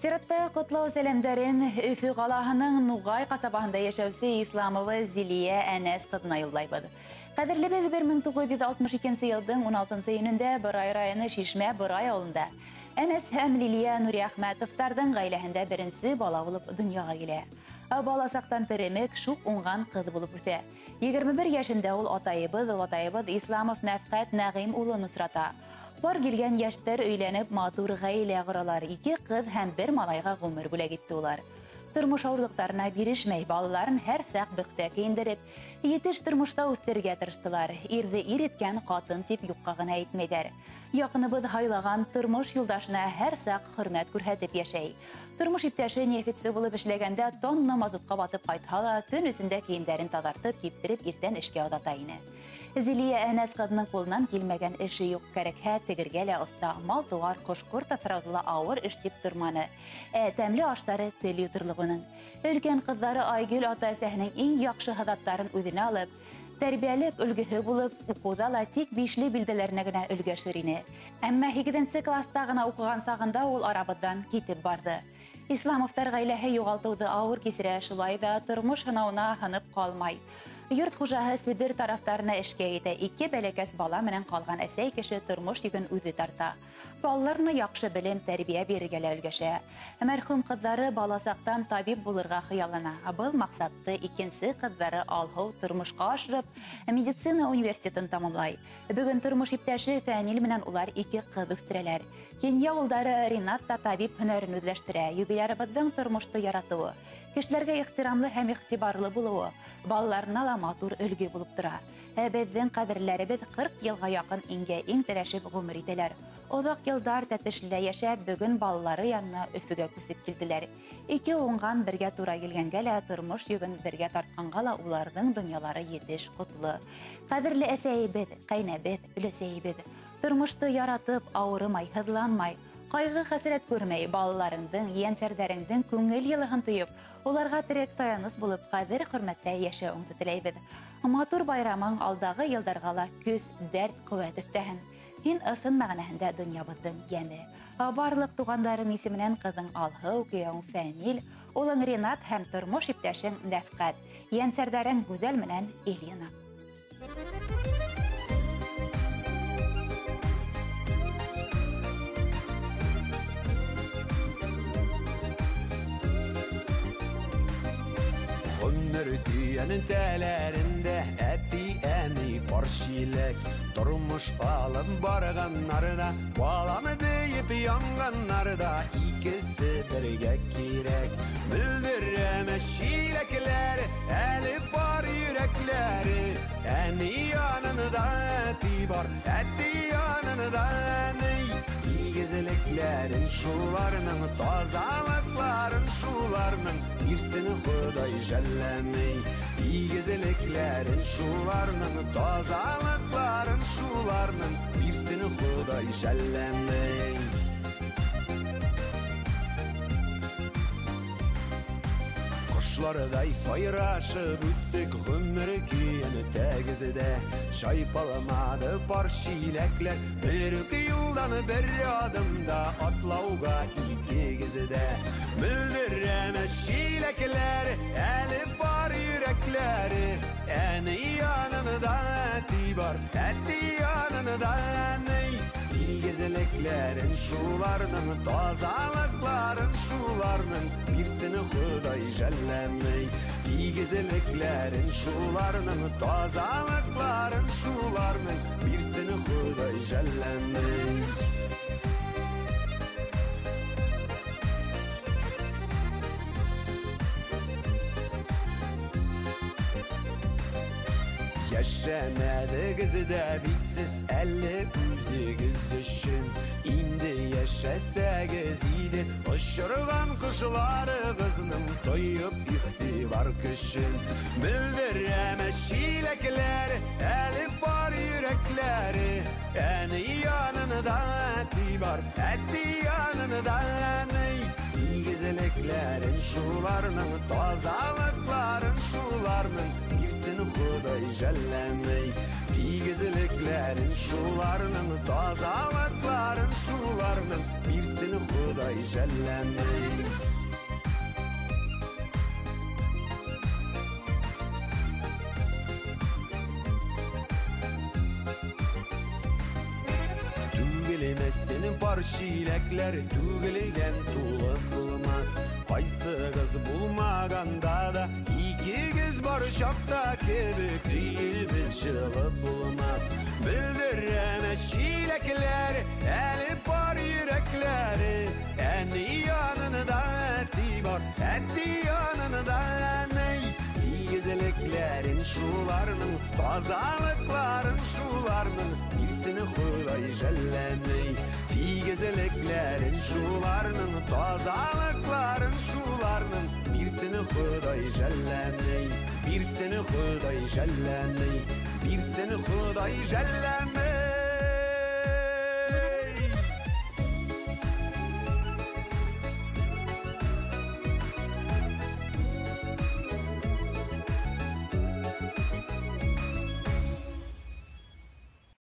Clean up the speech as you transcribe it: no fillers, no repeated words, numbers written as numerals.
Сиратта Құтлау сәлемдерін Үфі қалағының Нуғай қасабағында ешәусі Исламовы Зилия Әнәс қыдына юллайбыды. Қадірлі біз 1962 елдің 16 үйінінде Бұрай райыны Шишмә Бұрай ауылында. Әнәс һәм Лилия Нури Ахмәтовтардың ғайләһендә беренсе бала булып дөньяга килә. Баласақтан теремек шук уңған қыз булып үсә. 21 яшында ул атайыбыз Исламов Нәфқәт Нәғим улы Нусрата. Бар келген яштар өйләнеп матур гаилә құралар. 2 кыз һәм 1 малайга гомер бүләк итте улар. Тормыш авырлыктарына бирешмәй балаларын һәр сак бөхтә киендереп, етеш тормышта үстергә тырыштылар. Ирде ир иткән катын дип юкка гына әйтмәйләр. Якыныбыз хайлаган тормыш юлдашына һәр сак хөрмәт күрһәтеп яшәй. Тормыш иптәше нефтьче булып эшләгәндә тонна мазутка батып кайтса да, төн өсендә киемнәрен тазартып, киптереп иртән эшкә удата ине. Зилия Әнәс кызның кулынан килмәгән эше юк, кәрәкһә тегергә лә оста, мал тугар, кош-корт атыраудыла авыр эш дип торманы. Тәмле аштары тел йотырлыгының. Өлкән кызлары Айгөл ата-әсәһенең иң яхшы хадаттарын үҙенә алып, тәрбиялек өлгеһе булып, укуда ла тик бишле билдәләренә генә өлгәшер ине. Әмма 8нче класста гына укыган сагында ул арабыздан китеп барды. Исламовтар гаиләһе югалтуды авыр кисерә, шулай да тормыш һынауына һынып калмай. Йорт хуҗаһы Сибир тарафтарына эшкә итә. 2 бәләкәс бала менән калган әсәй кеше тормыш йөген үзе тарта. Балаларына яхшы белем, тәрбия бирергә лә өлгәшә. Мәрхүм кызлары баласактан табиб булырга хыяллана. Был максатты икенче кызлары алһу тормышка ашырып, медицина университетын тамамлай. Бүген тормыш иптәше Фәнил менән улар 2 кыз үстерәләр. Кения улдары Ринат та табиб һөнәрен үзләштерә. Юбилярыбызның тормышты яратуы, кешеләргә ихтирамлы һәм игътибарлы булуы, балаларына ла матур өлге булып тора. Безнең кадерләребез 40 елга якын иң тәрәшеп гомер итәләр. Озак елдар тәтешле яшәп, бүген балалары янына Өфөгә күсеп килделәр. 2 уңган бергә тура килгәнгә лә тормыш йөген бергә тартканга ла уларның дөньялары етеш котлы. Кадерле әсәйбез, кайнәбез, өләсәйбез, тормышты яратып, авырмай, хызланмай, кайгы хәсрәт күрмәй, балаларыңдың, янсәрдәреңдең күңел йылыгын тоеп, уларга терәк таяныс булып, кадер хөрмәттә яшәүеңне теләйбез. Матур байрамың алдагы елдарга ла күз, дәрт, куәт өстәһен. Һин ысын мәгънәһендә дөньябыздың яме. Барлык тугандарың исеменнән кызың Алһу, күйәүң Фәнил, улың Ринат һәм тормыш иптәшең Нәфкать, янсәрдәрең Гүзәл менән Элина. Tüyanın tələrində əti əmi var şilək. Durmuş alıb barğanlarda, balamı deyib yanğanlarda, ikisi birgə kirək. Müldürəmə şiləkləri, əli var yürəkləri, əni yanında əti var, əti yanında əni. Gizliklərin şularının, tazalıkların şularının, birsini Xuday jəlləmey. Gizliklərin şularının, tazalıkların şularının, birsini Xuday jəlləmey. Kuşlarday sayraşıb üstük ömrü kiyini təgizdə, şaypalamadı bar şiləklər, bir yıldan bir adımda atlauğa ikigizdə. Müldürəmə şiləkləri, əli var yürəkləri, əni yanında əti var, əti yanında əni. Gizliklərin şularının, tazalıkların şularının, birsini Xuday jəlləmey. Gizliklərin şularının, tazalıkların şularının, birsini Xuday jəlləmey. Yaşamadığızda bitsiz 58 düşün. İndi yaşasağız idi uçurgan kuşlarımızın, toyup ihtibar kışın. Müldürəmə şiləkləri, əli var yürəkləri, əni yanında əti var, əti yanında əni. Gizliklərin şularının, tazalıkların şularının, birsini Xuday jəlləmey. Gizliklərin şularının, tazalıkların şularının, birsini seni Huday jellemey. Tügelemezsenin parşilekler tügelegen tuğla kılmaz. Kaysı kız bulmaganda da iki göz bar şakta kebek değil biz şılı bulmaz. Bildiremez şilekler elip var yürekleri en yanında etti var etti yanında ney. Güzelliklerin şularının tazalıkların şularının birisini Huday jellemey. Güzelliklerin şularının tazalıkların şularının birisini Huday jellemey. Birisini Huday jellemey. Birisini Huday jellemey.